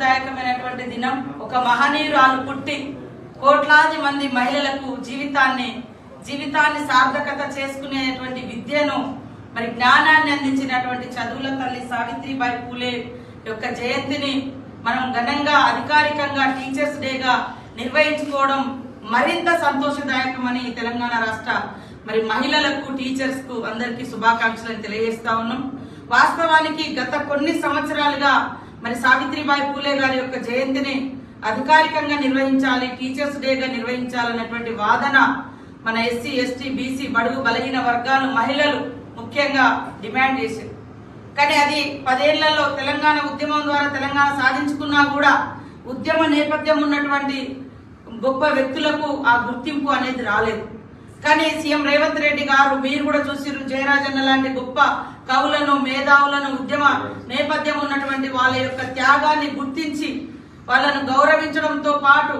సంతోషదాయకమైనటువంటి దినం. ఒక మహనీయురాలు పుట్టి కోట్లాది మంది మహిళలకు జీవితాన్ని సార్థకత చేసుకునేటువంటి విద్యను మరి జ్ఞానాన్ని అందించినటువంటి చదువుల తల్లి సావిత్రిబాయి పూలే యొక్క జయంతిని మనం ఘనంగా అధికారికంగా టీచర్స్ డేగా నిర్వహించుకోవడం మరింత సంతోషదాయకమని తెలంగాణ రాష్ట్ర మరి మహిళలకు టీచర్స్ కు అందరికీ శుభాకాంక్షలను తెలియజేస్తా ఉన్నాం. వాస్తవానికి గత కొన్ని సంవత్సరాలుగా మరి సావిత్రిబాయి పూలే గారి యొక్క జయంతిని అధికారికంగా నిర్వహించాలి, టీచర్స్ డేగా నిర్వహించాలన్నటువంటి వాదన మన ఎస్సీ ఎస్టీ బీసీ బడుగు బలహీన వర్గాలు మహిళలు ముఖ్యంగా డిమాండ్ చేశారు. కానీ అది 10 ఏళ్లలో తెలంగాణ ఉద్యమం ద్వారా తెలంగాణ సాధించుకున్నా కూడా ఉద్యమ నేపథ్యం ఉన్నటువంటి గొప్ప వ్యక్తులకు ఆ గుర్తింపు అనేది రాలేదు. కానీ సీఎం రేవంత్ రెడ్డి గారు, మీరు కూడా చూసిరు, జయరాజన్న లాంటి గొప్ప కవులను మేధావులను ఉద్యమ నేపథ్యం ఉన్నటువంటి వాళ్ళ యొక్క త్యాగాన్ని గుర్తించి వాళ్ళను గౌరవించడంతో పాటు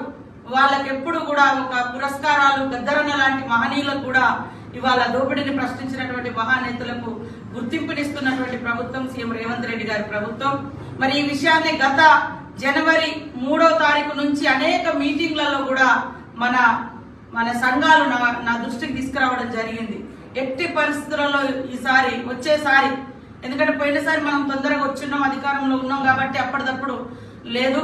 వాళ్ళకి ఎప్పుడు కూడా ఒక పురస్కారాలు, గద్దరన్న లాంటి మహనీయులకు కూడా ఇవాళ దోపిడీని ప్రశ్నించినటువంటి మహానేతలకు గుర్తింపునిస్తున్నటువంటి ప్రభుత్వం సీఎం రేవంత్ రెడ్డి గారి ప్రభుత్వం. మరి ఈ విషయాన్ని గత జనవరి 3వ తారీఖు నుంచి అనేక మీటింగ్లలో కూడా మన సంఘాలు నా దృష్టికి తీసుకురావడం జరిగింది. ఎట్టి పరిస్థితులలో వచ్చేసారి ఎందుకంటే పోయినసారి మనం తొందరగా వచ్చిన్నాం, అధికారంలో ఉన్నాం కాబట్టి అప్పటిదప్పుడు లేదు,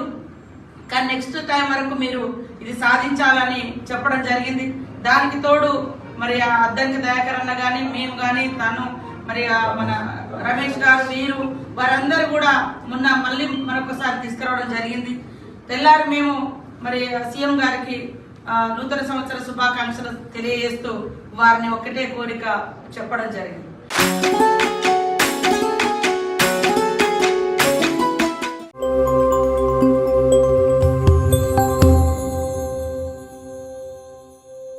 కానీ నెక్స్ట్ టైం వరకు మీరు ఇది సాధించాలని చెప్పడం జరిగింది. దానికి తోడు మరి అద్దంకి దయాకర్ అన్న గాని, మేము గాని, తను మరి మన రమేష్ గారు, వీరు వారందరూ కూడా మళ్ళీ మరొకసారి తీసుకురావడం జరిగింది. తెల్లారి మేము మరి సీఎం గారికి నూతన సంవత్సర శుభాకాంక్షలు తెలియజేస్తూ వారిని ఒకటే కోరిక చెప్పడం జరిగింది.